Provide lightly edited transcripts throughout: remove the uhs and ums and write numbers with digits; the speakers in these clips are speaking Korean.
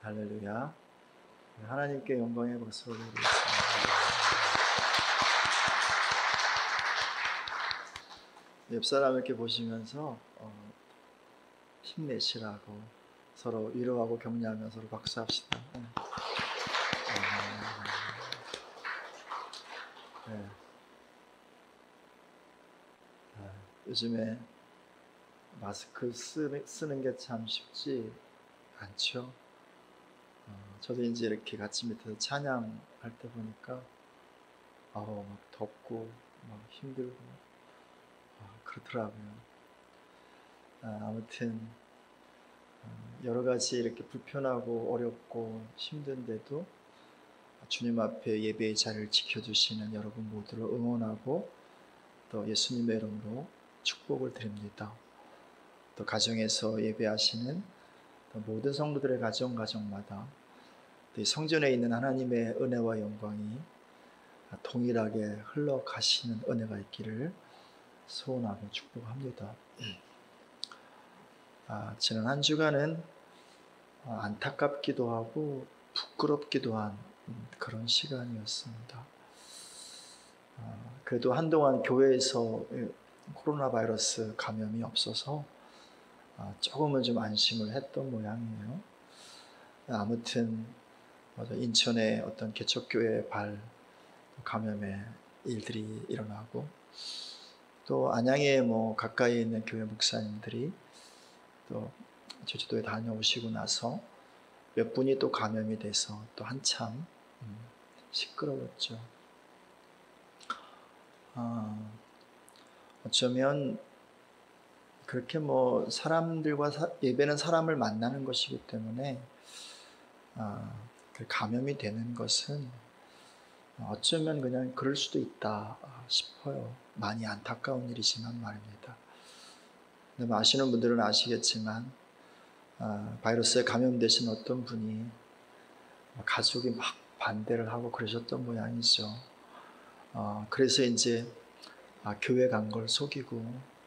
할렐루야. 하나님께 영광의 박수 올리겠습니다. 옆 사람 이렇게 보시면서 힘내시라고 서로 위로하고 격려하며 서로 박수합시다. 네. 요즘에 마스크 쓰는 게 참 쉽지 않죠. 저도 이제 이렇게 같이 밑에서 찬양할 때 보니까 막 덥고 막 힘들고 그렇더라고요. 아무튼 여러 가지 이렇게 불편하고 어렵고 힘든데도 주님 앞에 예배의 자리를 지켜주시는 여러분 모두를 응원하고 또 예수님의 이름으로 축복을 드립니다. 또 가정에서 예배하시는 또 모든 성도들의 가정마다 또 성전에 있는 하나님의 은혜와 영광이 동일하게 흘러가시는 은혜가 있기를 소원하고 축복합니다. 지난 한 주간은 안타깝기도 하고 부끄럽기도 한 그런 시간이었습니다. 그래도 한동안 교회에서 코로나 바이러스 감염이 없어서 조금은 좀 안심을 했던 모양이에요. 아무튼 인천의 어떤 개척교회 발 감염의 일들이 일어나고 또 안양에 가까이에 있는 교회 목사님들이 또 제주도에 다녀오시고 나서 몇 분이 또 감염이 돼서 또 한참 시끄러웠죠. 어쩌면 그렇게 사람들과 예배는 사람을 만나는 것이기 때문에 감염이 되는 것은 어쩌면 그냥 그럴 수도 있다 싶어요. 많이 안타까운 일이지만 말입니다. 아시는 분들은 아시겠지만 바이러스에 감염되신 어떤 분이 가족이 막 반대를 하고 그러셨던 모양이죠. 그래서 이제 교회 간 걸 속이고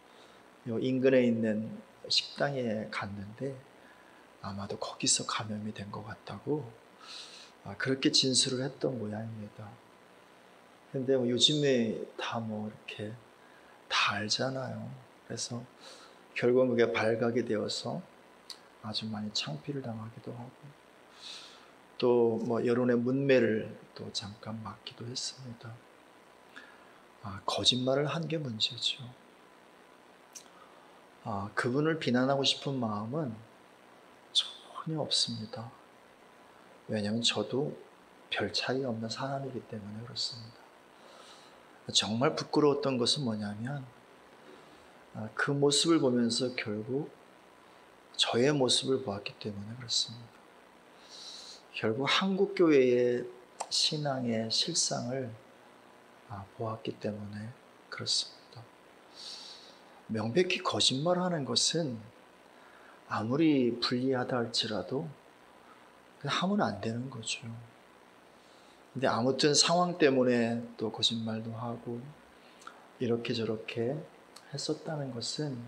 인근에 있는 식당에 갔는데 아마도 거기서 감염이 된 것 같다고 그렇게 진술을 했던 모양입니다. 근데 요즘에 다 이렇게 다 알잖아요. 그래서 결국은 그게 발각이 되어서 아주 많이 창피를 당하기도 하고 또 여론의 문매를 또 잠깐 맞기도 했습니다. 거짓말을 한 게 문제죠. 그분을 비난하고 싶은 마음은 전혀 없습니다. 왜냐하면 저도 별 차이 없는 사람이기 때문에 그렇습니다. 정말 부끄러웠던 것은 뭐냐면 그 모습을 보면서 결국 저의 모습을 보았기 때문에 그렇습니다. 결국 한국교회의 신앙의 실상을 보았기 때문에 그렇습니다. 명백히 거짓말하는 것은 아무리 불리하다 할지라도 하면 안 되는 거죠. 근데 아무튼 상황 때문에 또 거짓말도 하고 이렇게 저렇게 했었다는 것은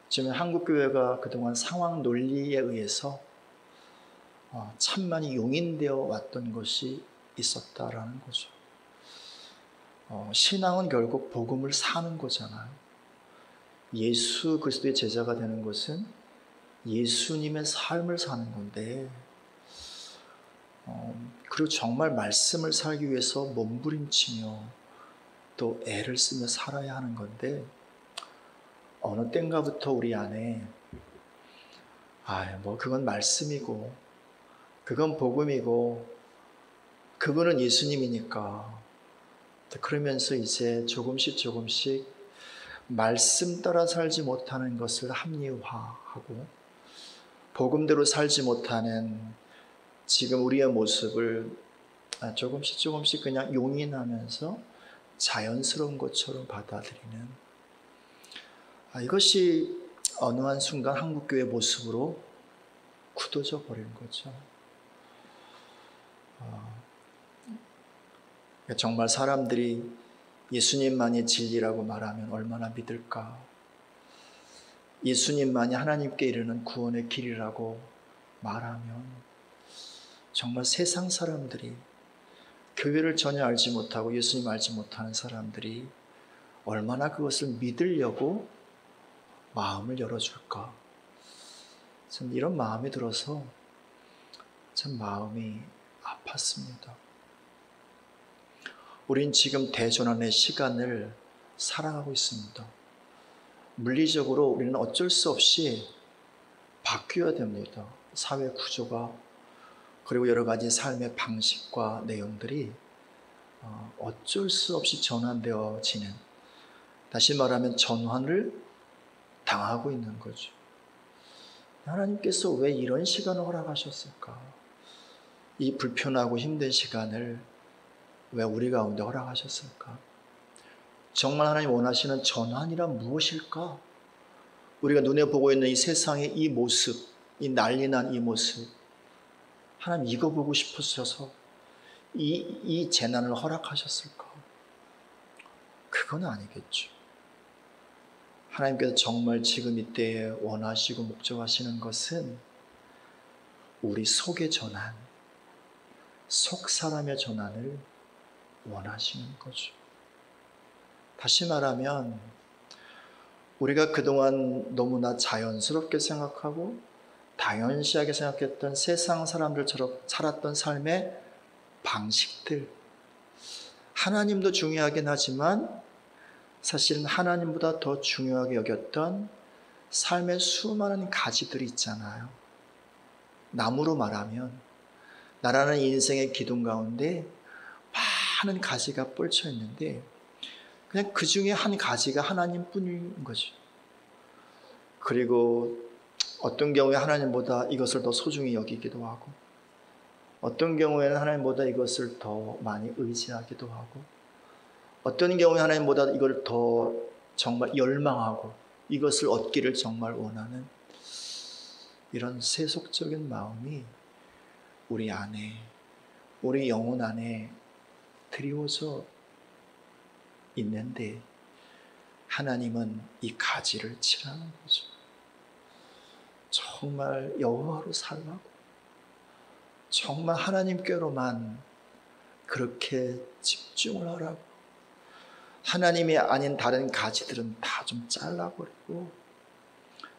지금 한국교회가 그동안 상황 논리에 의해서 참 많이 용인되어 왔던 것이 있었다라는 거죠. 신앙은 결국 복음을 사는 거잖아요. 예수 그리스도의 제자가 되는 것은 예수님의 삶을 사는 건데 그리고 정말 말씀을 살기 위해서 몸부림치며 또 애를 쓰며 살아야 하는 건데 어느 땐가부터 우리 안에 그건 말씀이고 그건 복음이고 그분은 예수님이니까 그러면서 이제 조금씩 말씀 따라 살지 못하는 것을 합리화하고 복음대로 살지 못하는 지금 우리의 모습을 조금씩 그냥 용인하면서 자연스러운 것처럼 받아들이는 이것이 어느 한순간 한국교회의 모습으로 굳어져 버린 거죠. 정말 사람들이 예수님만이 진리라고 말하면 얼마나 믿을까? 예수님만이 하나님께 이르는 구원의 길이라고 말하면 정말 세상 사람들이, 교회를 전혀 알지 못하고 예수님 알지 못하는 사람들이 얼마나 그것을 믿으려고 마음을 열어줄까. 참 이런 마음이 들어서 참 마음이 아팠습니다. 우린 지금 대전환의 시간을 살아가고 있습니다. 물리적으로 우리는 어쩔 수 없이 바뀌어야 됩니다. 사회 구조가, 그리고 여러 가지 삶의 방식과 내용들이 어쩔 수 없이 전환되어지는, 다시 말하면 전환을 당하고 있는 거죠. 하나님께서 왜 이런 시간을 허락하셨을까? 이 불편하고 힘든 시간을 왜 우리 가운데 허락하셨을까? 정말 하나님 원하시는 전환이란 무엇일까? 우리가 눈에 보고 있는 이 세상의 이 모습, 이 난리난 이 모습, 하나님 이거 보고 싶으셔서 이 재난을 허락하셨을까? 그건 아니겠죠. 하나님께서 정말 지금 이때에 원하시고 목적하시는 것은 우리 속의 전환, 속 사람의 전환을 원하시는 거죠. 다시 말하면 우리가 그동안 너무나 자연스럽게 생각하고 당연시하게 생각했던 세상 사람들처럼 살았던 삶의 방식들, 하나님도 중요하긴 하지만 사실은 하나님보다 더 중요하게 여겼던 삶의 수많은 가지들이 있잖아요. 나무로 말하면 나라는 인생의 기둥 가운데 많은 가지가 뻗쳐 있는데 그냥 그 중에 한 가지가 하나님뿐인 거죠. 그리고 어떤 경우에 하나님보다 이것을 더 소중히 여기기도 하고, 어떤 경우에는 하나님보다 이것을 더 많이 의지하기도 하고, 어떤 경우에 하나님보다 이걸 더 정말 열망하고 이것을 얻기를 정말 원하는 이런 세속적인 마음이 우리 안에, 우리 영혼 안에 드리워져 있는데 하나님은 이 가지를 치라는 거죠. 정말 여호와로 살라고, 정말 하나님께로만 그렇게 집중을 하라고, 하나님이 아닌 다른 가지들은 다 좀 잘라버리고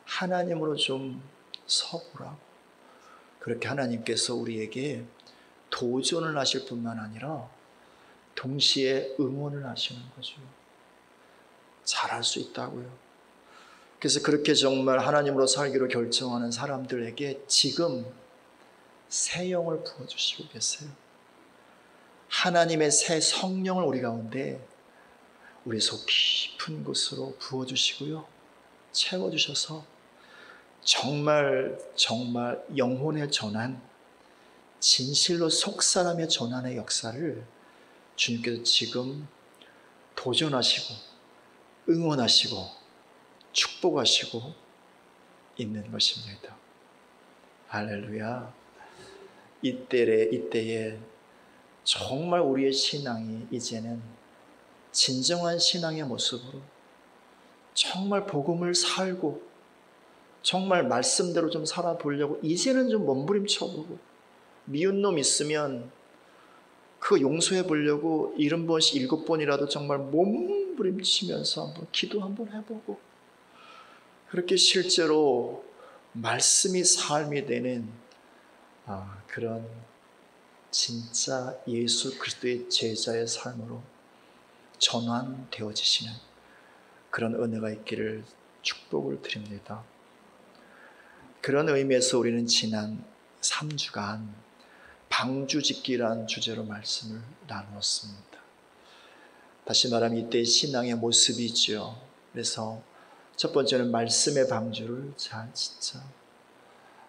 하나님으로 좀 서보라고, 그렇게 하나님께서 우리에게 도전을 하실 뿐만 아니라 동시에 응원을 하시는 거죠. 잘할 수 있다고요. 그래서 그렇게 정말 하나님으로 살기로 결정하는 사람들에게 지금 새 영을 부어주시고 계세요. 하나님의 새 성령을 우리 가운데 우리 속 깊은 곳으로 부어주시고요, 채워주셔서 정말 영혼의 전환, 진실로 속사람의 전환의 역사를 주님께서 지금 도전하시고 응원하시고 축복하시고 있는 것입니다. 할렐루야. 이때에 정말 우리의 신앙이 이제는 진정한 신앙의 모습으로 정말 복음을 살고 정말 말씀대로 좀 살아보려고 이제는 좀 몸부림쳐보고, 미운 놈 있으면 그거 용서해 보려고 70번씩 7번이라도 정말 몸부림치면서 한번 기도 한번 해보고, 그렇게 실제로 말씀이 삶이 되는 그런 진짜 예수 그리스도의 제자의 삶으로 전환되어지시는 그런 은혜가 있기를 축복을 드립니다. 그런 의미에서 우리는 지난 3주간 방주짓기란 주제로 말씀을 나누었습니다. 다시 말하면 이때 신앙의 모습이죠. 그래서 첫 번째는 말씀의 방주를 잘 짓자.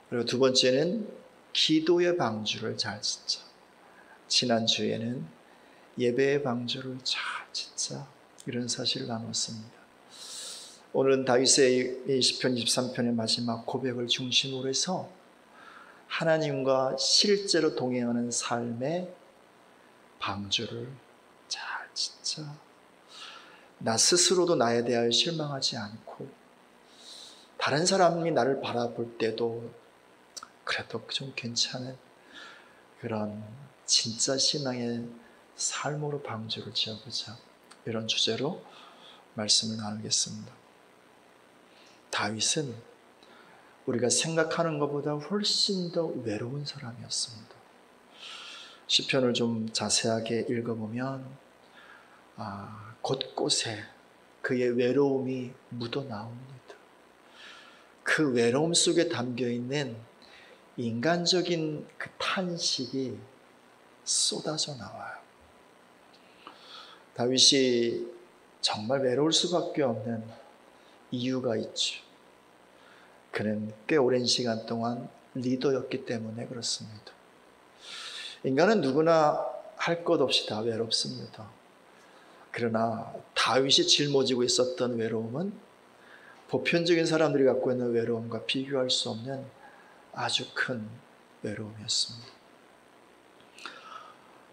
그리고 두 번째는 기도의 방주를 잘 짓자. 지난주에는 예배의 방주를 잘 짓자. 이런 사실을 나눴습니다. 오늘은 다윗의 시편 23편의 마지막 고백을 중심으로 해서 하나님과 실제로 동행하는 삶의 방주를 잘 짓자. 나 스스로도 나에 대하여 실망하지 않고 다른 사람이 나를 바라볼 때도 그래도 좀 괜찮은 그런 진짜 신앙의 삶으로 방주를 지어보자. 이런 주제로 말씀을 나누겠습니다. 다윗은 우리가 생각하는 것보다 훨씬 더 외로운 사람이었습니다. 시편을 좀 자세하게 읽어보면 곳곳에 그의 외로움이 묻어나옵니다. 그 외로움 속에 담겨있는 인간적인 그 탄식이 쏟아져 나와요. 다윗이 정말 외로울 수밖에 없는 이유가 있죠. 그는 꽤 오랜 시간 동안 리더였기 때문에 그렇습니다. 인간은 누구나 할 것 없이 다 외롭습니다. 그러나 다윗이 짊어지고 있었던 외로움은 보편적인 사람들이 갖고 있는 외로움과 비교할 수 없는 아주 큰 외로움이었습니다.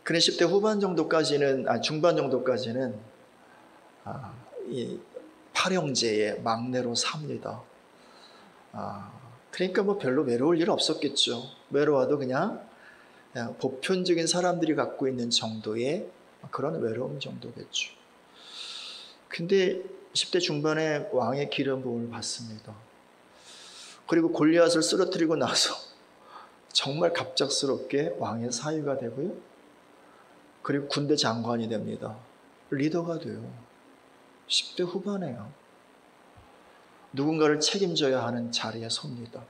그는 10대 후반 정도까지는, 중반 정도까지는 이 팔형제의 막내로 삽니다. 그러니까 뭐 별로 외로울 일 없었겠죠. 외로워도 그냥 보편적인 사람들이 갖고 있는 정도의 그런 외로움 정도겠죠. 근데 10대 중반에 왕의 기름 부음을 받습니다. 그리고 골리앗을 쓰러뜨리고 나서 정말 갑작스럽게 왕의 사위가 되고요. 그리고 군대 장관이 됩니다. 리더가 돼요. 10대 후반에요. 누군가를 책임져야 하는 자리에 섭니다.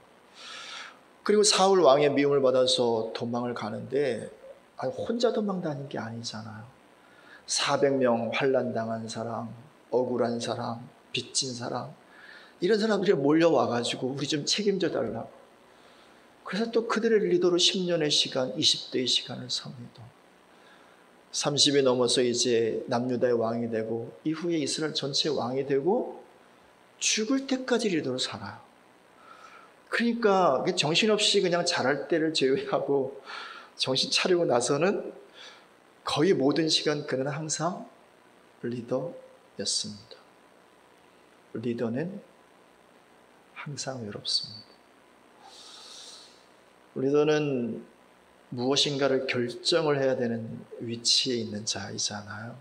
그리고 사울 왕의 미움을 받아서 도망을 가는데 혼자 도망 다닌 게 아니잖아요. 400명 환난당한 사람, 억울한 사람, 빚진 사람, 이런 사람들이 몰려와가지고 우리 좀 책임져 달라고. 그래서 또 그들의 리더로 10년의 시간, 20대의 시간을 섭니다. 30이 넘어서 이제 남유다의 왕이 되고 이후에 이스라엘 전체의 왕이 되고 죽을 때까지 리더로 살아요. 그러니까 정신없이 그냥 잘할 때를 제외하고 정신 차리고 나서는 거의 모든 시간 그는 항상 리더였습니다. 리더는 항상 외롭습니다. 리더는 무엇인가를 결정을 해야 되는 위치에 있는 자이잖아요.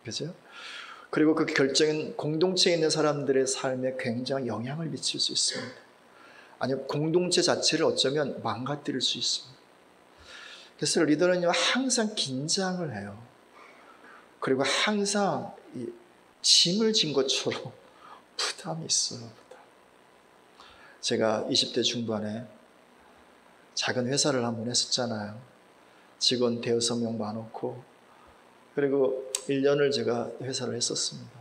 그죠? 그리고 그 결정은 공동체에 있는 사람들의 삶에 굉장히 영향을 미칠 수 있습니다. 아니면 공동체 자체를 어쩌면 망가뜨릴 수 있습니다. 그래서 리더는요, 항상 긴장을 해요. 그리고 항상 짐을 진 것처럼 부담이 있어요. 부담. 제가 20대 중반에 작은 회사를 한번 했었잖아요. 직원 5명 많고, 그리고 1년을 제가 회사를 했었습니다.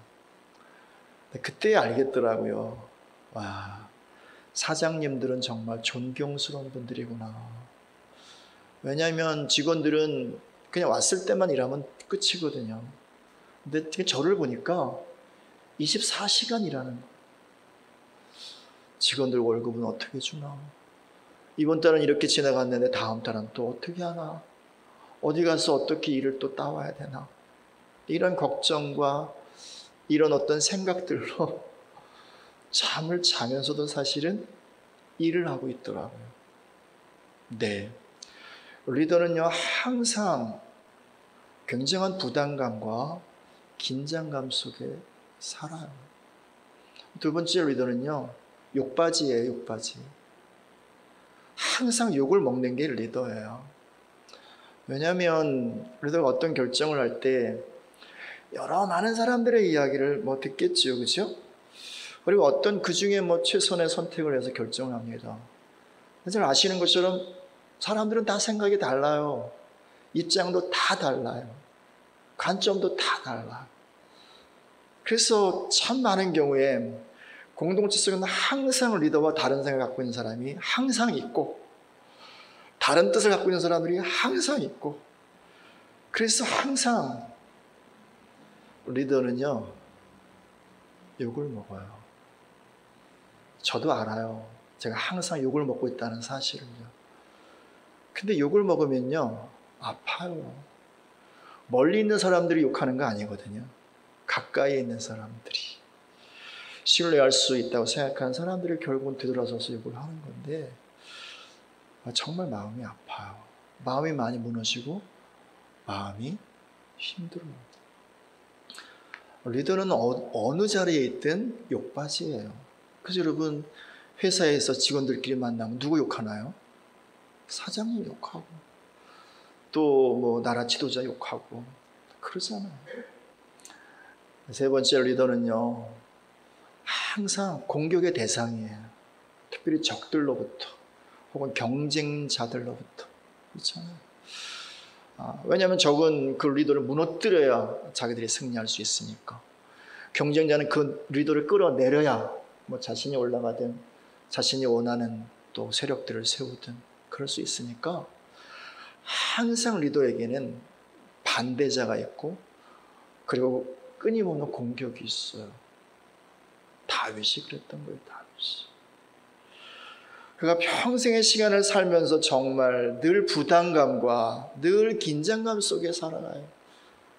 그때 알겠더라고요. 와, 사장님들은 정말 존경스러운 분들이구나. 왜냐하면 직원들은 그냥 왔을 때만 일하면 끝이거든요. 근데 저를 보니까 24시간 일하는 거예요. 직원들 월급은 어떻게 주나? 이번 달은 이렇게 지나갔는데 다음 달은 또 어떻게 하나? 어디 가서 어떻게 일을 또 따와야 되나? 이런 걱정과 이런 어떤 생각들로 잠을 자면서도 사실은 일을 하고 있더라고요. 네. 리더는요, 항상 굉장한 부담감과 긴장감 속에 살아요. 두 번째 리더는요, 욕바지예요, 욕바지. 항상 욕을 먹는 게 리더예요. 왜냐하면 리더가 어떤 결정을 할 때 여러 많은 사람들의 이야기를 듣겠죠, 그렇죠? 그리고 어떤 그 중에 최선의 선택을 해서 결정을 합니다. 잘 아시는 것처럼 사람들은 다 생각이 달라요. 입장도 다 달라요. 관점도 다 달라요. 그래서 참 많은 경우에 공동체 속에는 항상 리더와 다른 생각을 갖고 있는 사람이 항상 있고, 다른 뜻을 갖고 있는 사람들이 항상 있고, 그래서 항상 리더는요, 욕을 먹어요. 저도 알아요. 제가 항상 욕을 먹고 있다는 사실을요. 근데 욕을 먹으면요, 아파요. 멀리 있는 사람들이 욕하는 거 아니거든요. 가까이 있는 사람들이. 신뢰할 수 있다고 생각하는 사람들이 결국은 되돌아서서 욕을 하는 건데, 정말 마음이 아파요. 마음이 많이 무너지고 마음이 힘들어요. 리더는 어느 자리에 있든 욕받이에요. 그래서 여러분, 회사에서 직원들끼리 만나면 누구 욕하나요? 사장님 욕하고, 또 뭐 나라 지도자 욕하고 그러잖아요. 세 번째, 리더는요, 항상 공격의 대상이에요. 특별히 적들로부터 혹은 경쟁자들로부터. 그렇잖아요. 왜냐하면 적은 그 리더를 무너뜨려야 자기들이 승리할 수 있으니까. 경쟁자는 그 리더를 끌어내려야 뭐 자신이 올라가든 자신이 원하는 또 세력들을 세우든 그럴 수 있으니까 항상 리더에게는 반대자가 있고 그리고 끊임없는 공격이 있어요. 다윗이 그랬던 거예요. 다윗이. 그가 평생의 시간을 살면서 정말 늘 부담감과 늘 긴장감 속에 살아가요.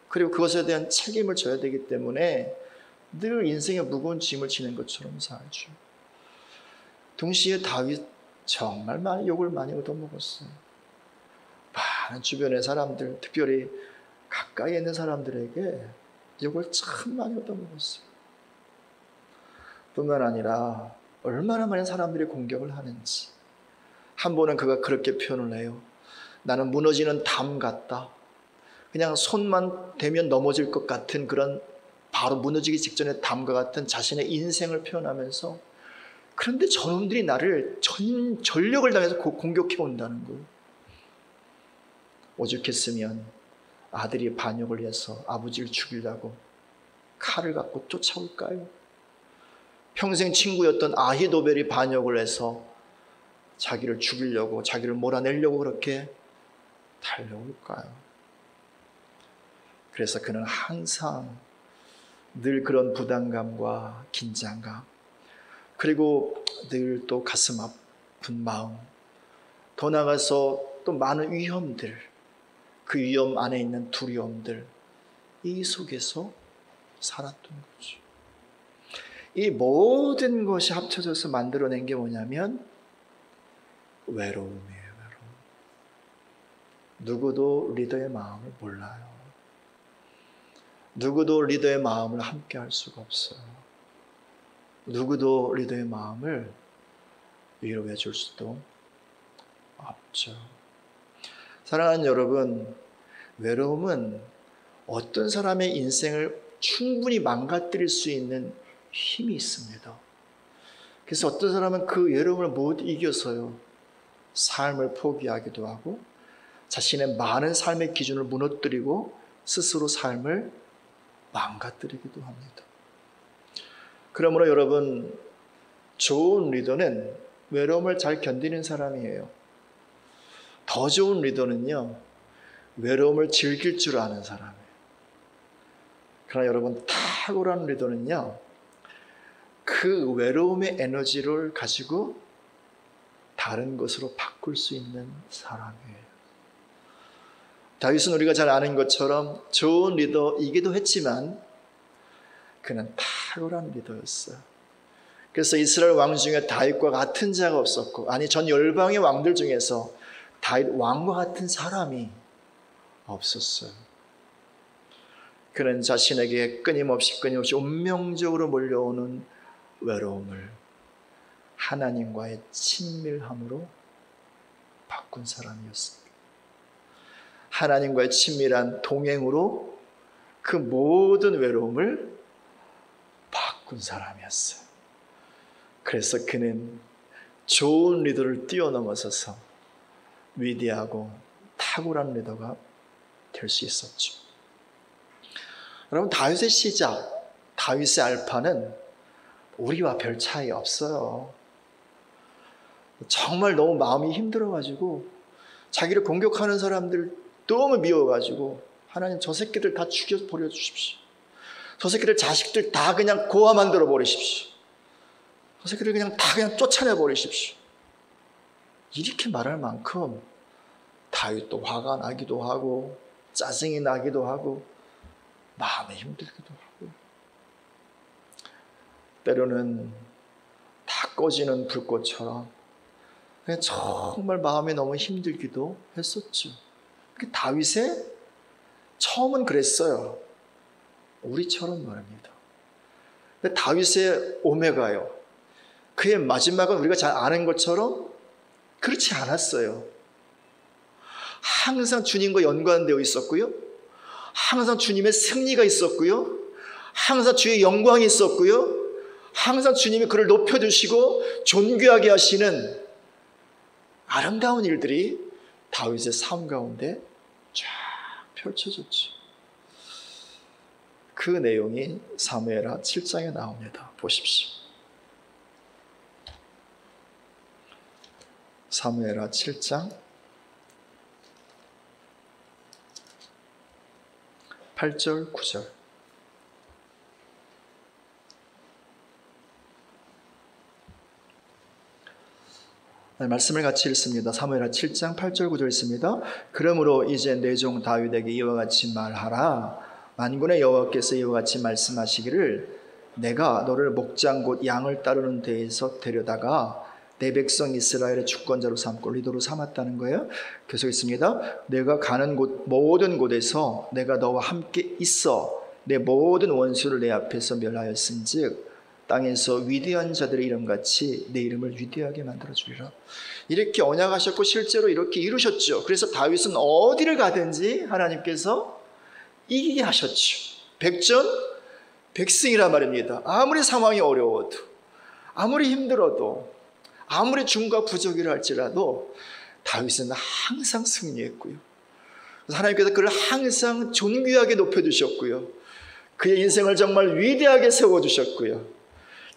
그리고 그것에 대한 책임을 져야 되기 때문에 늘 인생의 무거운 짐을 지는 것처럼 살죠. 동시에 다윗 정말 많이 욕을 많이 얻어먹었어요. 많은 주변의 사람들, 특별히 가까이 있는 사람들에게 욕을 참 많이 얻어먹었어요. 뿐만 아니라 얼마나 많은 사람들이 공격을 하는지. 한 번은 그가 그렇게 표현을 해요. 나는 무너지는 담 같다. 그냥 손만 대면 넘어질 것 같은 그런 바로 무너지기 직전의 담과 같은 자신의 인생을 표현하면서, 그런데 저놈들이 나를 전력을 다해서 공격해 온다는 거예요. 오죽했으면 아들이 반역을 해서 아버지를 죽이려고 칼을 갖고 쫓아올까요? 평생 친구였던 아히도벨이 반역을 해서 자기를 죽이려고, 자기를 몰아내려고 그렇게 달려올까요? 그래서 그는 항상 늘 그런 부담감과 긴장감, 그리고 늘 또 가슴 아픈 마음, 더 나아가서 또 많은 위험들, 그 위험 안에 있는 두려움들, 이 속에서 살았던 거죠. 이 모든 것이 합쳐져서 만들어낸 게 뭐냐면 외로움이에요. 외로움. 누구도 리더의 마음을 몰라요. 누구도 리더의 마음을 함께 할 수가 없어요. 누구도 리더의 마음을 위로해 줄 수도 없죠. 사랑하는 여러분, 외로움은 어떤 사람의 인생을 충분히 망가뜨릴 수 있는 힘이 있습니다. 그래서 어떤 사람은 그 외로움을 못 이겨서요, 삶을 포기하기도 하고 자신의 많은 삶의 기준을 무너뜨리고 스스로 삶을 망가뜨리기도 합니다. 그러므로 여러분, 좋은 리더는 외로움을 잘 견디는 사람이에요. 더 좋은 리더는요, 외로움을 즐길 줄 아는 사람이에요. 그러나 여러분, 탁월한 리더는요, 그 외로움의 에너지를 가지고 다른 것으로 바꿀 수 있는 사람이에요. 다윗은 우리가 잘 아는 것처럼 좋은 리더이기도 했지만 그는 탁월한 리더였어요. 그래서 이스라엘 왕 중에 다윗과 같은 자가 없었고, 아니 전 열방의 왕들 중에서 다윗 왕과 같은 사람이 없었어요. 그는 자신에게 끊임없이 운명적으로 몰려오는 외로움을 하나님과의 친밀함으로 바꾼 사람이었습니다. 하나님과의 친밀한 동행으로 그 모든 외로움을 바꾼 사람이었어요. 그래서 그는 좋은 리더를 뛰어넘어서서 위대하고 탁월한 리더가 될 수 있었죠. 여러분, 다윗의 시작, 다윗의 알파는 우리와 별 차이 없어요. 정말 너무 마음이 힘들어가지고 자기를 공격하는 사람들 너무 미워가지고, 하나님 저 새끼들 다 죽여버려 주십시오. 저 새끼들 자식들 다 그냥 고아 만들어 버리십시오. 저 새끼들 그냥 다 그냥 쫓아내 버리십시오. 이렇게 말할 만큼 다윗도 화가 나기도 하고 짜증이 나기도 하고 마음이 힘들기도 하고, 때로는 다 꺼지는 불꽃처럼 그냥 정말 마음이 너무 힘들기도 했었죠. 다윗의 처음은 그랬어요. 우리처럼 말입니다. 근데 다윗의 오메가요, 그의 마지막은 우리가 잘 아는 것처럼 그렇지 않았어요. 항상 주님과 연관되어 있었고요, 항상 주님의 승리가 있었고요, 항상 주의 영광이 있었고요, 항상 주님이 그를 높여주시고 존귀하게 하시는 아름다운 일들이 다윗의 삶 가운데 쫙 펼쳐졌죠. 그 내용이 사무엘하 7장에 나옵니다. 보십시오. 사무엘하 7장 8절 9절. 말씀을 같이 읽습니다. 사무엘하 7장 8절 9절 있습니다. 그러므로 이제 내 종 다윗에게 이와 같이 말하라. 만군의 여호와께서 이와 같이 말씀하시기를 내가 너를 목장 곧 양을 따르는 데에서 데려다가 내 백성 이스라엘의 주권자로 삼고 리더로 삼았다는 거예요. 계속 있습니다. 내가 가는 곳 모든 곳에서 내가 너와 함께 있어 내 모든 원수를 내 앞에서 멸하였은즉 땅에서 위대한 자들의 이름같이 내 이름을 위대하게 만들어주리라. 이렇게 언약하셨고 실제로 이렇게 이루셨죠. 그래서 다윗은 어디를 가든지 하나님께서 이기게 하셨죠. 백전백승이란 말입니다. 아무리 상황이 어려워도, 아무리 힘들어도, 아무리 중과 부족이라 할지라도 다윗은 항상 승리했고요. 하나님께서 그를 항상 존귀하게 높여주셨고요, 그의 인생을 정말 위대하게 세워주셨고요,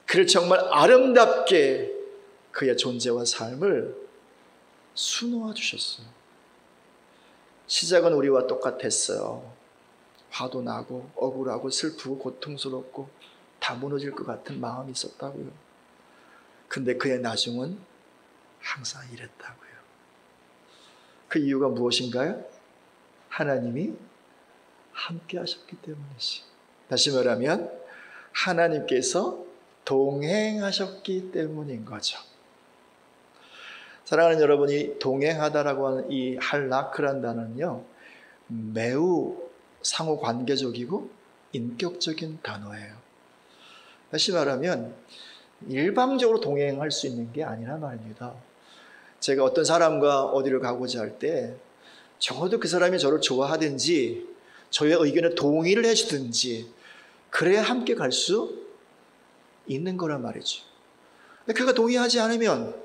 그를 정말 아름답게 그의 존재와 삶을 수놓아 주셨어요. 시작은 우리와 똑같았어요. 화도 나고 억울하고 슬프고 고통스럽고 다 무너질 것 같은 마음이 있었다고요. 근데 그의 나중은 항상 이랬다고요. 그 이유가 무엇인가요? 하나님이 함께 하셨기 때문이지. 다시 말하면 하나님께서 동행하셨기 때문인 거죠. 사랑하는 여러분이 동행하다라고 하는 이 할라크란 단어는요, 매우 상호관계적이고 인격적인 단어예요. 다시 말하면 일방적으로 동행할 수 있는 게 아니란 말입니다. 제가 어떤 사람과 어디를 가고자 할 때 적어도 그 사람이 저를 좋아하든지 저의 의견에 동의를 해주든지 그래야 함께 갈 수 있는 거란 말이죠. 그가 동의하지 않으면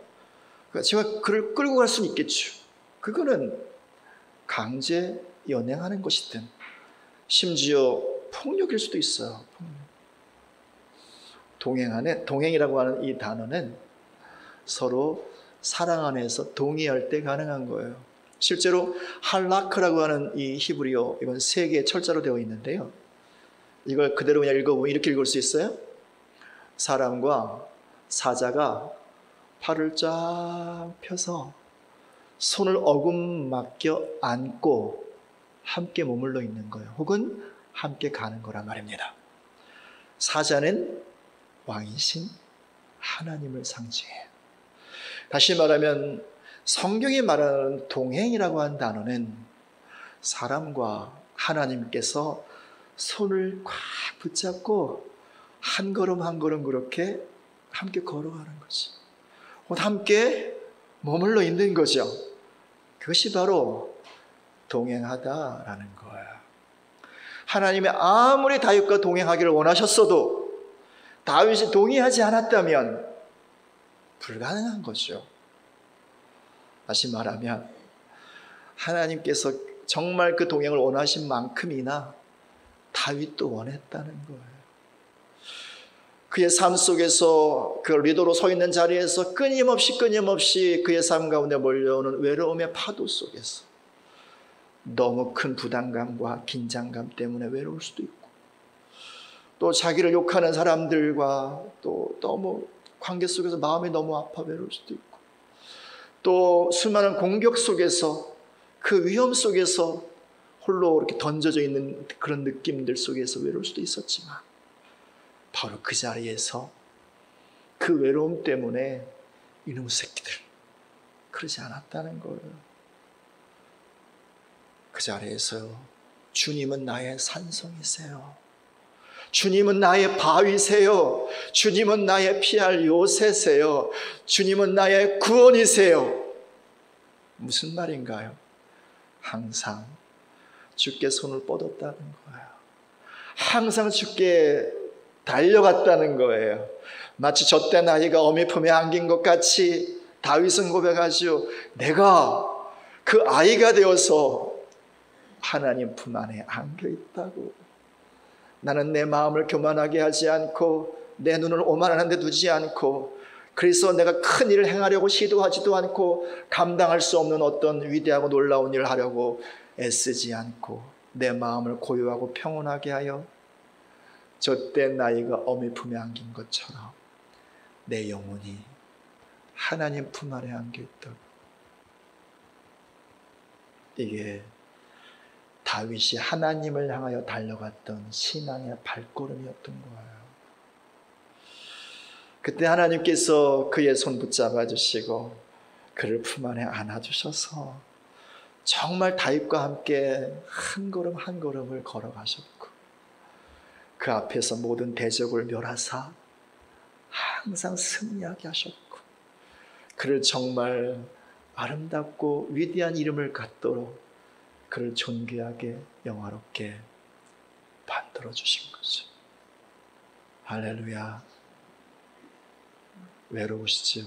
제가 그를 끌고 갈 수는 있겠죠. 그거는 강제 연행하는 것이든 심지어 폭력일 수도 있어요. 동행이라고 하는 이 단어는 서로 사랑 안에서 동의할 때 가능한 거예요. 실제로 할라크라고 하는 이 히브리어, 이건 3개의 철자로 되어 있는데요, 이걸 그대로 그냥 읽어보면 이렇게 읽을 수 있어요. 사람과 사자가 팔을 쫙 펴서 손을 어금맞겨 안고 함께 머물러 있는 거예요. 혹은 함께 가는 거란 말입니다. 사자는 왕이신 하나님을 상징해요. 다시 말하면 성경이 말하는 동행이라고 하는 단어는 사람과 하나님께서 손을 꽉 붙잡고 한 걸음 한 걸음 그렇게 함께 걸어가는 거죠. 함께 머물러 있는 거죠. 그것이 바로 동행하다라는 거예요. 하나님이 아무리 다윗과 동행하기를 원하셨어도 다윗이 동의하지 않았다면 불가능한 거죠. 다시 말하면 하나님께서 정말 그 동행을 원하신 만큼이나 다윗도 원했다는 거예요. 그의 삶 속에서 그 리더로 서 있는 자리에서 끊임없이 그의 삶 가운데 몰려오는 외로움의 파도 속에서 너무 큰 부담감과 긴장감 때문에 외로울 수도 있고, 또 자기를 욕하는 사람들과 또 너무 관계 속에서 마음이 너무 아파 외로울 수도 있고, 또 수많은 공격 속에서 그 위험 속에서 홀로 이렇게 던져져 있는 그런 느낌들 속에서 외로울 수도 있었지만, 바로 그 자리에서 그 외로움 때문에 이놈 새끼들, 그러지 않았다는 거예요. 그 자리에서 주님은 나의 산성이세요. 주님은 나의 바위세요. 주님은 나의 피할 요새세요. 주님은 나의 구원이세요. 무슨 말인가요? 항상 주께 손을 뻗었다는 거예요. 항상 주께 달려갔다는 거예요. 마치 젖된 아이가 어미 품에 안긴 것 같이 다윗은 고백하죠. 내가 그 아이가 되어서 하나님 품 안에 안겨 있다고. 나는 내 마음을 교만하게 하지 않고 내 눈을 오만한 데 두지 않고, 그래서 내가 큰 일을 행하려고 시도하지도 않고 감당할 수 없는 어떤 위대하고 놀라운 일을 하려고 애쓰지 않고 내 마음을 고요하고 평온하게 하여 젖된 나이가 어미 품에 안긴 것처럼 내 영혼이 하나님 품 안에 안겨 있다고. 이게 다윗이 하나님을 향하여 달려갔던 신앙의 발걸음이었던 거예요. 그때 하나님께서 그의 손 붙잡아 주시고 그를 품 안에 안아주셔서 정말 다윗과 함께 한 걸음 한 걸음을 걸어가셨고, 그 앞에서 모든 대적을 멸하사 항상 승리하게 하셨고, 그를 정말 아름답고 위대한 이름을 갖도록 그를 존귀하게 영화롭게 만들어 주신 거죠. 할렐루야. 외로우시죠?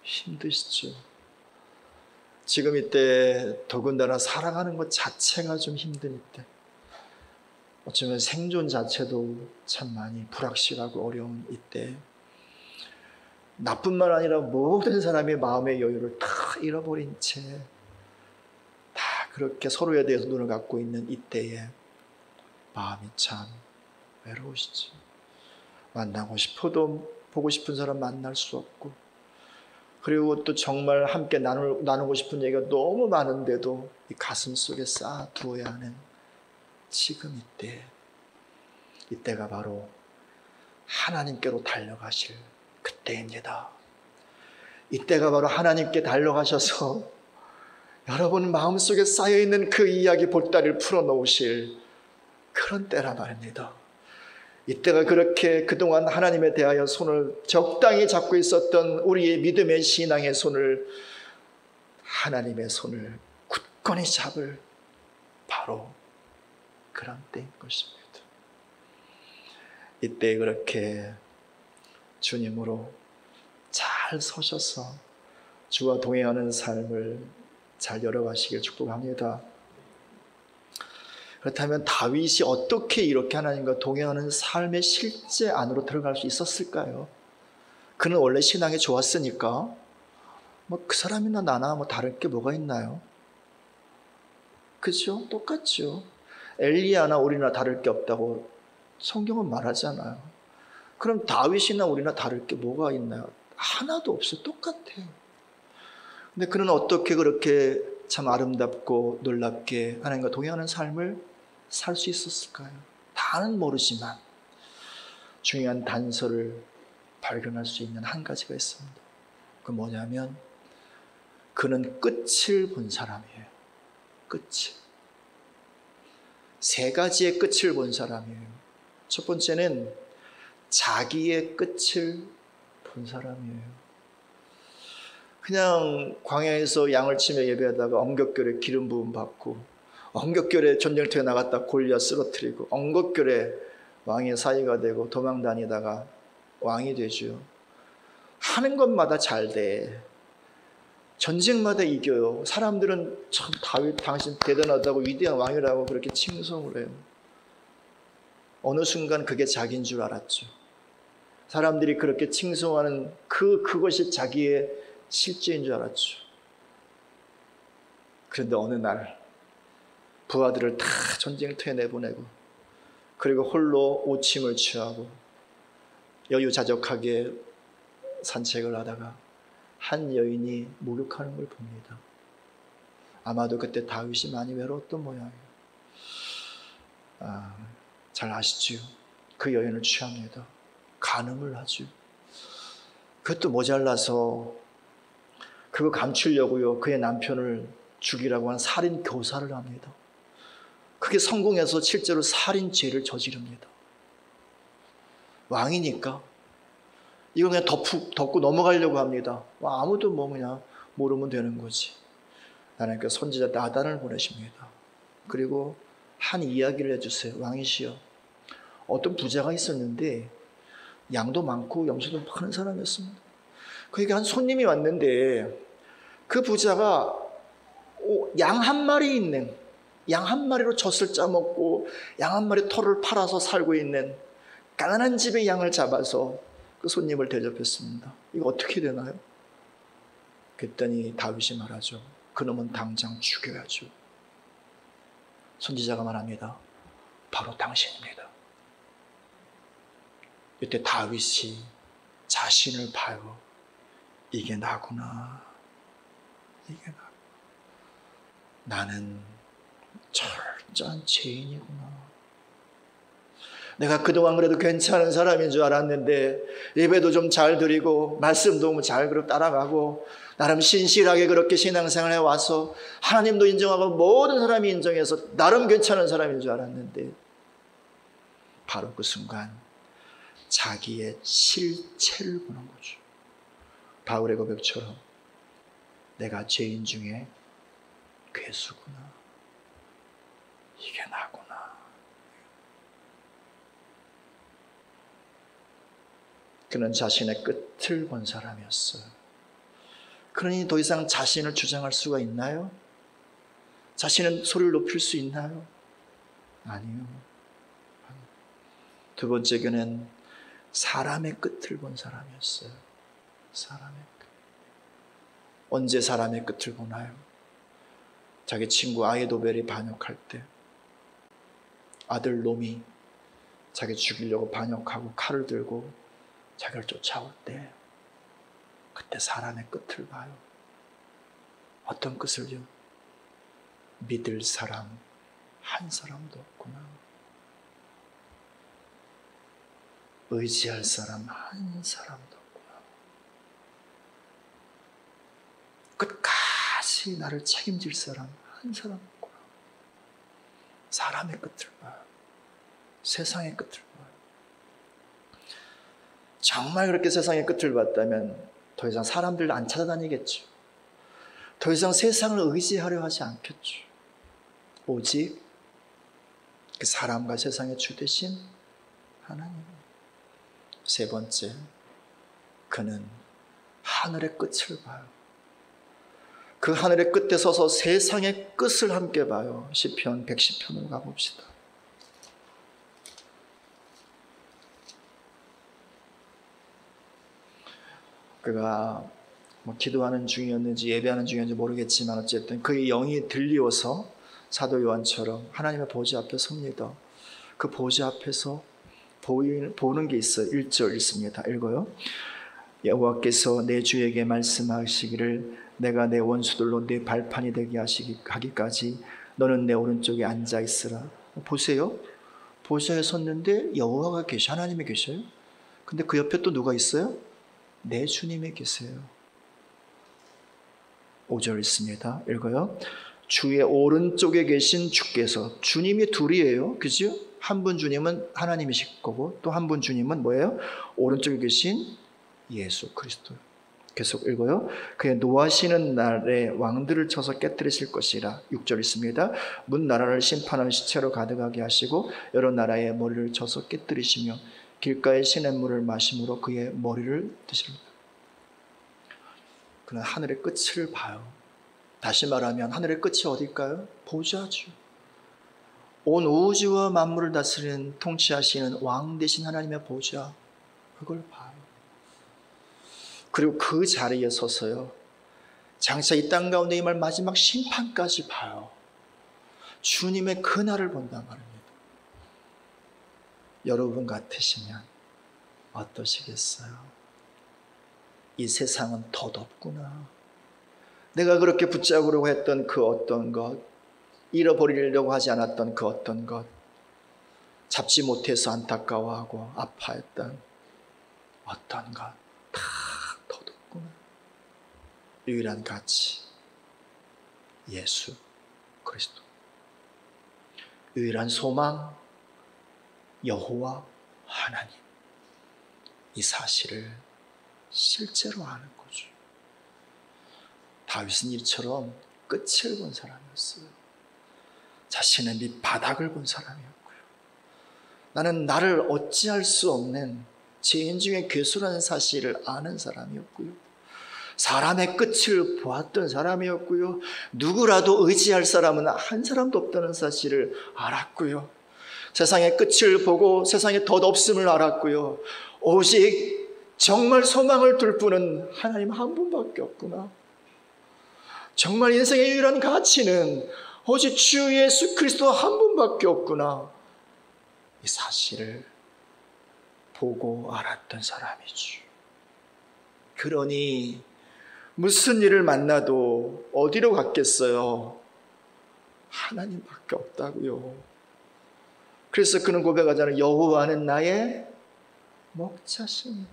힘드시죠? 지금 이때 더군다나 살아가는 것 자체가 좀 힘든 이때, 어쩌면 생존 자체도 참 많이 불확실하고 어려운 이때, 나뿐만 아니라 모든 사람이 마음의 여유를 다 잃어버린 채 다 그렇게 서로에 대해서 눈을 감고 있는 이때에 마음이 참 외로우시죠. 만나고 싶어도 보고 싶은 사람 만날 수 없고, 그리고 또 정말 함께 나누고 싶은 얘기가 너무 많은데도 이 가슴 속에 쌓아두어야 하는 지금 이때가 바로 하나님께로 달려가실 그때입니다. 이때가 바로 하나님께 달려가셔서 여러분 마음속에 쌓여있는 그 이야기 보따리를 풀어놓으실 그런 때라 말입니다. 이때가 그렇게 그동안 하나님에 대하여 손을 적당히 잡고 있었던 우리의 믿음의 신앙의 손을, 하나님의 손을 굳건히 잡을 바로 그런 때인 것입니다. 이때 그렇게 주님으로 잘 서셔서 주와 동행하는 삶을 잘 열어가시길 축복합니다. 그렇다면 다윗이 어떻게 이렇게 하나님과 동행하는 삶의 실제 안으로 들어갈 수 있었을까요? 그는 원래 신앙이 좋았으니까 그 사람이나 나나 다를 게 뭐가 있나요? 그죠? 똑같죠. 엘리야나 우리나 다를 게 없다고 성경은 말하잖아요. 그럼 다윗이나 우리나 다를 게 뭐가 있나요? 하나도 없어요. 똑같아요. 근데 그는 어떻게 그렇게 참 아름답고 놀랍게 하나님과 동행하는 삶을 살 수 있었을까요? 다는 모르지만 중요한 단서를 발견할 수 있는 한 가지가 있습니다. 그 뭐냐면 그는 끝을 본 사람이에요. 끝을. 세 가지의 끝을 본 사람이에요. 첫 번째는 자기의 끝을 본 사람이에요. 그냥 광야에서 양을 치며 예배하다가 엉겹결에 기름 부음 받고, 엉겹결에 전쟁터에 나갔다 골리앗 쓰러뜨리고, 엉겹결에 왕의 사위가 되고 도망 다니다가 왕이 되죠. 하는 것마다 잘 돼. 전쟁마다 이겨요. 사람들은 참 다윗 당신 대단하다고 위대한 왕이라고 그렇게 칭송을 해요. 어느 순간 그게 자기인 줄 알았죠. 사람들이 그렇게 칭송하는 그것이 자기의 실제인 줄 알았죠. 그런데 어느 날 부하들을 다 전쟁터에 내보내고, 그리고 홀로 오침을 취하고 여유자적하게 산책을 하다가 한 여인이 목욕하는 걸 봅니다. 아마도 그때 다윗이 많이 외로웠던 모양이에요. 잘 아시죠? 그 여인을 취합니다. 간음을 하죠. 그것도 모자라서 그거 감추려고요, 그의 남편을 죽이라고 한 살인 교사를 합니다. 그게 성공해서 실제로 살인죄를 저지릅니다. 왕이니까 이거 그냥 덮고 넘어가려고 합니다. 아무도 뭐 그냥 모르면 되는 거지. 하나님께 선지자 나단을 보내십니다. 그리고 한 이야기를 해주세요. 왕이시여, 어떤 부자가 있었는데 양도 많고 염소도 많은 사람이었습니다. 그러니까 한 손님이 왔는데 그 부자가 양 한 마리 있는, 양 한 마리로 젖을 짜먹고 양 한 마리 털을 팔아서 살고 있는 가난한 집의 양을 잡아서 그 손님을 대접했습니다. 이거 어떻게 되나요? 그랬더니 다윗이 말하죠. 그놈은 당장 죽여야죠. 선지자가 말합니다. 바로 당신입니다. 이때 다윗이 자신을 봐요. 이게 나구나. 이게 나. 나는 철저한 죄인이구나. 내가 그동안 그래도 괜찮은 사람인 줄 알았는데 예배도 좀 잘 드리고 말씀도 잘 따라가고 나름 신실하게 그렇게 신앙생활 해와서 하나님도 인정하고 모든 사람이 인정해서 나름 괜찮은 사람인 줄 알았는데 바로 그 순간 자기의 실체를 보는 거죠. 바울의 고백처럼 내가 죄인 중에 괴수구나. 이게 나구나. 그는 자신의 끝을 본 사람이었어요. 그러니 더 이상 자신을 주장할 수가 있나요? 자신은 소리를 높일 수 있나요? 아니요. 두 번째 그는 사람의 끝을 본 사람이었어요. 사람의 끝. 언제 사람의 끝을 보나요? 자기 친구 아히도벨이 반역할 때 아들 놈이 자기 죽이려고 반역하고 칼을 들고 자기를 쫓아올 때 그때 사람의 끝을 봐요. 어떤 끝을요? 믿을 사람 한 사람도 없구나. 의지할 사람 한 사람도 없구나. 끝까지 나를 책임질 사람 한 사람 없구나. 사람의 끝을 봐요. 세상의 끝을 봐요. 정말 그렇게 세상의 끝을 봤다면 더 이상 사람들 안 찾아다니겠죠. 더 이상 세상을 의지하려 하지 않겠죠. 오직 그 사람과 세상의 주 대신 하나님. 세 번째, 그는 하늘의 끝을 봐요. 그 하늘의 끝에 서서 세상의 끝을 함께 봐요. 시편 110편으로 가봅시다. 그가 기도하는 중이었는지 예배하는 중이었는지 모르겠지만 어쨌든 그의 영이 들리어서 사도 요한처럼 하나님의 보좌 앞에 섭니다. 그 보좌 앞에서 보는 게 있어요. 1절 읽습니다. 읽어요. 여호와께서 내 주에게 말씀하시기를 내가 내 원수들로 내 발판이 되게 하기까지 너는 내 오른쪽에 앉아 있으라. 보세요. 보좌에 섰는데 여호와가 하나님이 계셔요. 근데 그 옆에 또 누가 있어요? 내 주님이 계세요. 5절 있습니다. 읽어요. 주의 오른쪽에 계신 주께서, 주님이 둘이에요. 그죠? 한 분 주님은 하나님이실 거고 또 한 분 주님은 뭐예요? 오른쪽에 계신 예수 그리스도. 계속 읽어요. 그의 노하시는 날에 왕들을 쳐서 깨뜨리실 것이라. 6절 있습니다. 문 나라를 심판하는 시체로 가득하게 하시고 여러 나라의 머리를 쳐서 깨뜨리시며 길가의 시냇물을 마심으로 그의 머리를 드십니다. 그는 하늘의 끝을 봐요. 다시 말하면 하늘의 끝이 어딜까요? 보좌죠. 온 우주와 만물을 다스리는 통치하시는 왕 되신 하나님의 보좌, 그걸 봐요. 그리고 그 자리에 서서요, 장차 이 땅 가운데 임할 마지막 심판까지 봐요. 주님의 그날을 본단 말입니다. 여러분 같으시면 어떠시겠어요? 이 세상은 덧없구나. 내가 그렇게 붙잡으려고 했던 그 어떤 것, 잃어버리려고 하지 않았던 그 어떤 것, 잡지 못해서 안타까워하고 아파했던 어떤 것, 다 덧없구나. 유일한 가치 예수 그리스도, 유일한 소망 여호와 하나님, 이 사실을 실제로 아는 거죠. 다윗은 이처럼 끝을 본 사람이었어요. 자신의 밑바닥을 본 사람이었고요. 나는 나를 어찌할 수 없는 죄인 중에 괴수라는 사실을 아는 사람이었고요. 사람의 끝을 보았던 사람이었고요. 누구라도 의지할 사람은 한 사람도 없다는 사실을 알았고요. 세상의 끝을 보고 세상에 덧없음을 알았고요. 오직 정말 소망을 둘 분은 하나님 한 분밖에 없구나. 정말 인생의 유일한 가치는 오직 주 예수 그리스도 한 분밖에 없구나. 이 사실을 보고 알았던 사람이죠. 그러니 무슨 일을 만나도 어디로 갔겠어요? 하나님밖에 없다고요. 그래서 그는 고백하잖아요. 여호와는 나의 목자시니,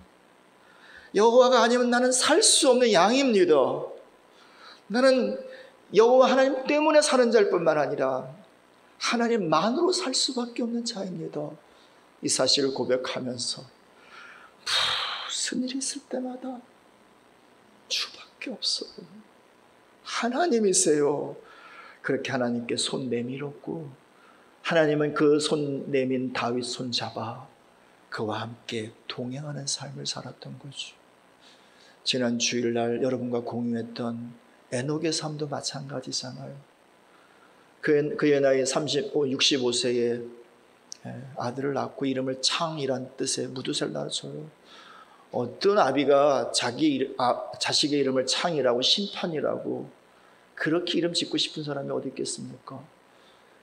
여호와가 아니면 나는 살 수 없는 양입니다. 나는 여호와 하나님 때문에 사는 자일 뿐만 아니라 하나님만으로 살 수밖에 없는 자입니다. 이 사실을 고백하면서 무슨 일이 있을 때마다 주밖에 없어요. 하나님이세요. 그렇게 하나님께 손 내밀었고, 하나님은 그 손 내민 다윗 손 잡아 그와 함께 동행하는 삶을 살았던 거죠. 지난 주일날 여러분과 공유했던 에녹의 삶도 마찬가지잖아요. 그의 나이 65세에 아들을 낳고 이름을 창이란 뜻의 무두셀라로 줘요. 어떤 아비가 자식의 이름을 창이라고, 심판이라고 그렇게 이름 짓고 싶은 사람이 어디 있겠습니까?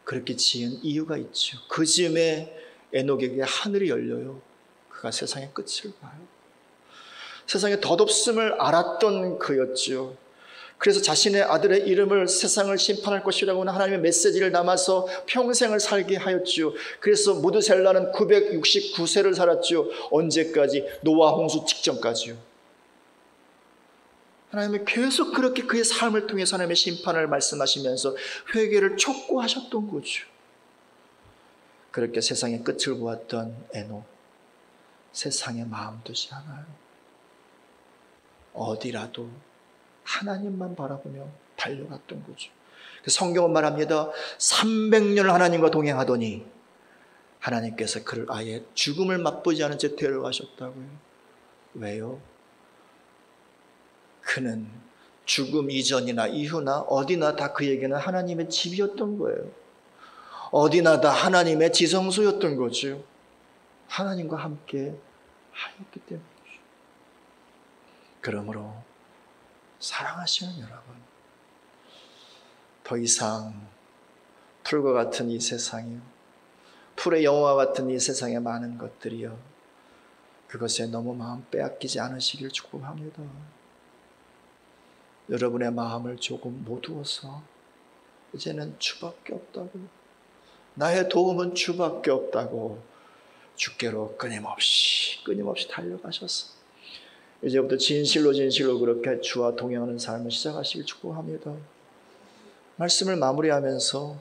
그렇게 지은 이유가 있죠. 그 즈음에 에녹에게 하늘이 열려요. 그가 세상의 끝을 봐요. 세상에 덧없음을 알았던 그였죠. 그래서 자신의 아들의 이름을 세상을 심판할 것이라고 하는 하나님의 메시지를 담아서 평생을 살게 하였죠. 그래서 무드셀라는 969세를 살았죠. 언제까지? 노아 홍수 직전까지요. 하나님은 계속 그렇게 그의 삶을 통해서 하나님의 심판을 말씀하시면서 회개를 촉구하셨던 거죠. 그렇게 세상의 끝을 보았던 에녹, 세상에 마음 두지 않아요. 어디라도 하나님만 바라보며 달려갔던 거죠. 성경은 말합니다. 300년을 하나님과 동행하더니 하나님께서 그를 아예 죽음을 맛보지 않은 채 데려가셨다고요. 왜요? 그는 죽음 이전이나 이후나 어디나 다 그에게는 하나님의 집이었던 거예요. 어디나 다 하나님의 지성소였던 거죠. 하나님과 함께 하였기 때문이죠. 그러므로 사랑하시는 여러분, 더 이상 풀과 같은 이 세상이요, 풀의 영화와 같은 이 세상의 많은 것들이요, 그것에 너무 마음 빼앗기지 않으시길 축복합니다. 여러분의 마음을 조금 모두어서 이제는 주밖에 없다고, 나의 도움은 주밖에 없다고 주께로 끊임없이 달려가셔서 이제부터 진실로 그렇게 주와 동행하는 삶을 시작하시길 축복합니다. 말씀을 마무리하면서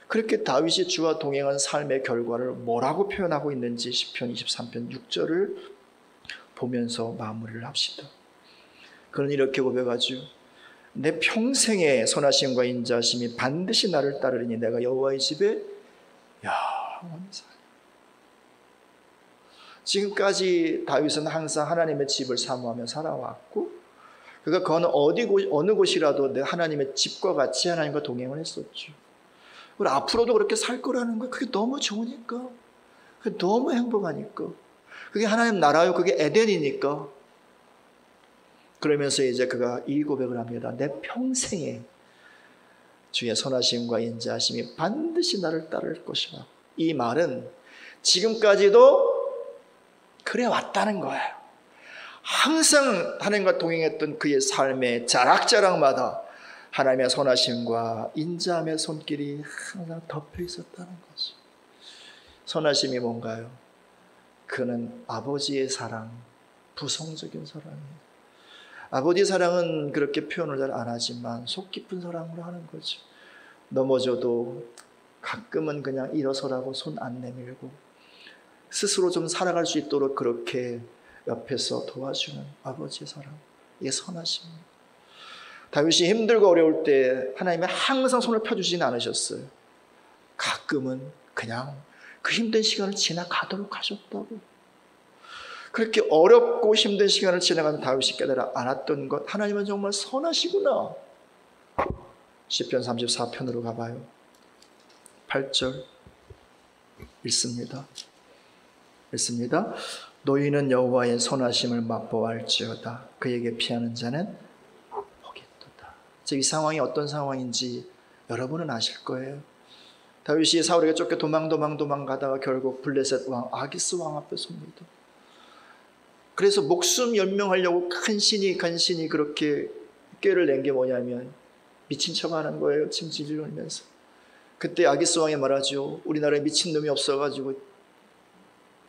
그렇게 다윗이 주와 동행한 삶의 결과를 뭐라고 표현하고 있는지 시편 23편 6절을 보면서 마무리를 합시다. 그는 이렇게 고백하죠. 내 평생의 선하심과 인자하심이 반드시 나를 따르리니 내가 여호와의 집에 영원히 살리라. 지금까지 다윗은 항상 하나님의 집을 사모하며 살아왔고, 그가 어느 곳이라도 내 하나님의 집과 같이 하나님과 동행을 했었죠. 그리고 앞으로도 그렇게 살 거라는 거, 그게 너무 좋으니까, 그게 너무 행복하니까, 그게 하나님 나라요, 그게 에덴이니까. 그러면서 이제 그가 이 고백을 합니다. 내 평생에 주의 선하심과 인자하심이 반드시 나를 따를 것이다. 이 말은 지금까지도 그래 왔다는 거예요. 항상 하나님과 동행했던 그의 삶의 자락자락마다 하나님의 선하심과 인자함의 손길이 항상 덮여 있었다는 거죠. 선하심이 뭔가요? 그는 아버지의 사랑, 부성적인 사랑이에요. 아버지 사랑은 그렇게 표현을 잘 안 하지만 속 깊은 사랑으로 하는 거죠. 넘어져도 가끔은 그냥 일어서라고 손 안 내밀고 스스로 좀 살아갈 수 있도록 그렇게 옆에서 도와주는 아버지의 사랑, 이게 선하십니다. 다윗이 힘들고 어려울 때 하나님이 항상 손을 펴주지는 않으셨어요. 가끔은 그냥 그 힘든 시간을 지나가도록 하셨다고. 그렇게 어렵고 힘든 시간을 지나가는 다윗이 깨달아 알았던 것, 하나님은 정말 선하시구나. 시편 34편으로 가봐요. 8절 읽습니다. 너희는 여호와의 선하심을 맛보아할지어다. 그에게 피하는 자는 복이도다. 이 상황이 어떤 상황인지 여러분은 아실 거예요. 다윗이 사울에게 쫓겨 도망가다가 결국 블레셋 왕 아기스 왕 앞에 섭니다. 그래서 목숨 연명하려고 간신히 그렇게 꾀를 낸 게 뭐냐면 미친 척 하는 거예요. 침 질질 흘리면서. 그때 아기스 왕이 말하죠. 우리나라에 미친놈이 없어가지고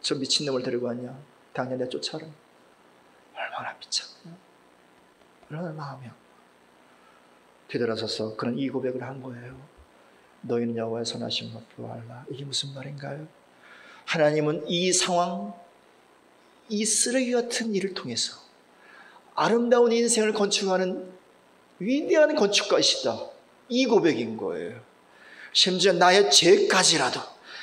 저 미친놈을 데리고 왔냐. 당연히 내가 쫓아라. 얼마나 미쳤냐. 얼마나 마음이야. 뒤돌아서서 그런 이 고백을 한 거예요. 너희는 여호와의 선하심을 맛보아라. 이게 무슨 말인가요? 하나님은 이 상황, 이 쓰레기 같은 일을 통해서 아름다운 인생을 건축하는 위대한 건축가이시다. 이 고백인 거예요. 심지어 나의 죄까지라도,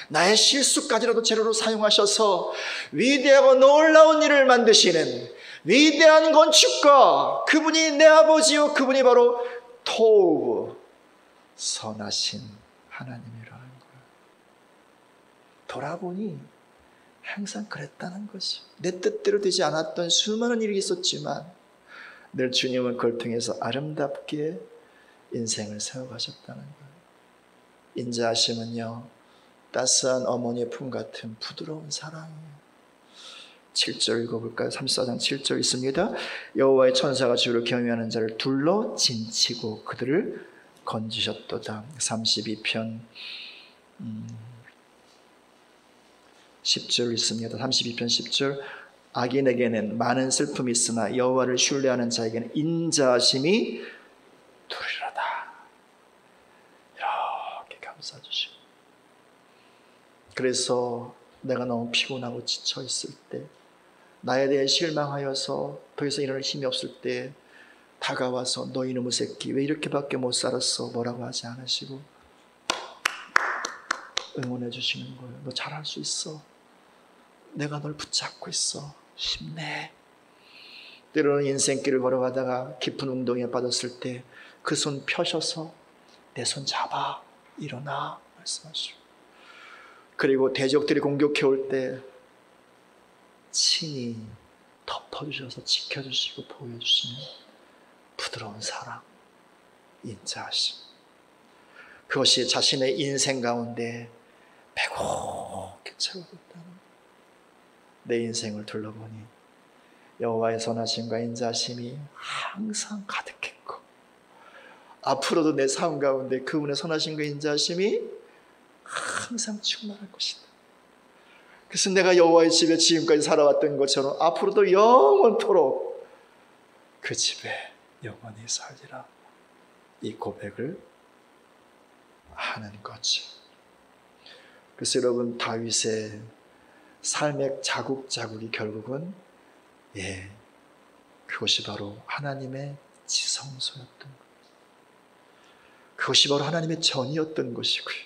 나의 실수까지라도 재료로 사용하셔서 위대하고 놀라운 일을 만드시는 위대한 건축가, 그분이 내 아버지요, 그분이 바로 토브, 선하신 하나님이라는 거예요. 돌아보니 항상 그랬다는 거죠. 내 뜻대로 되지 않았던 수많은 일이 있었지만 늘 주님은 그걸 통해서 아름답게 인생을 세워가셨다는 거예요. 인자하심은요, 따스한 어머니의 품 같은 부드러운 사랑이에요. 7절 읽어볼까요? 34장 7절 있습니다. 여호와의 천사가 주를 경외하는 자를 둘러 진치고 그들을 건지셨도다. 32편 10절 있습니다. 32편 10절. 악인에게는 많은 슬픔이 있으나 여호와를 신뢰하는 자에게는 인자하심이 두리로다. 이렇게 감싸주시고, 그래서 내가 너무 피곤하고 지쳐 있을 때, 나에 대해 실망하여서 더 이상 일어날 힘이 없을 때 다가와서 너 이놈의 새끼 왜 이렇게밖에 못 살았어? 뭐라고 하지 않으시고 응원해 주시는 거예요. 너 잘할 수 있어. 내가 널 붙잡고 있어. 힘내. 때로는 인생길을 걸어가다가 깊은 운동에 빠졌을 때 그 손 펴셔서 내 손 잡아 일어나 말씀하시고, 그리고 대적들이 공격해 올 때 친히 덮어주셔서 지켜주시고 보여주시는 부드러운 사랑, 인자하심, 그것이 자신의 인생 가운데 배고프게 채워졌다는, 내 인생을 둘러보니 여호와의 선하심과 인자하심이 항상 가득했고 앞으로도 내 삶 가운데 그분의 선하심과 인자하심이 항상 충만할 것이다. 그래서 내가 여호와의 집에 지금까지 살아왔던 것처럼 앞으로도 영원토록 그 집에 영원히 살리라, 이 고백을 하는 거죠. 그래서 여러분, 다윗의 삶의 자국자국이 결국은 그것이 바로 하나님의 지성소였던 거예요. 그것이 바로 하나님의 전이었던 것이고요,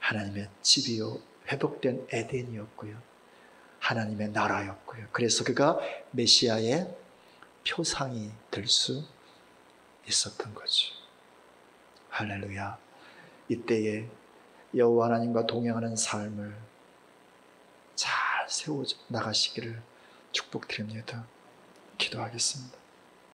하나님의 집이요, 회복된 에덴이었고요, 하나님의 나라였고요. 그래서 그가 메시아의 표상이 될 수 있었던 거죠. 할렐루야. 이때에 여호와 하나님과 동행하는 삶을 잘 세워 나가시기를 축복드립니다. 기도하겠습니다.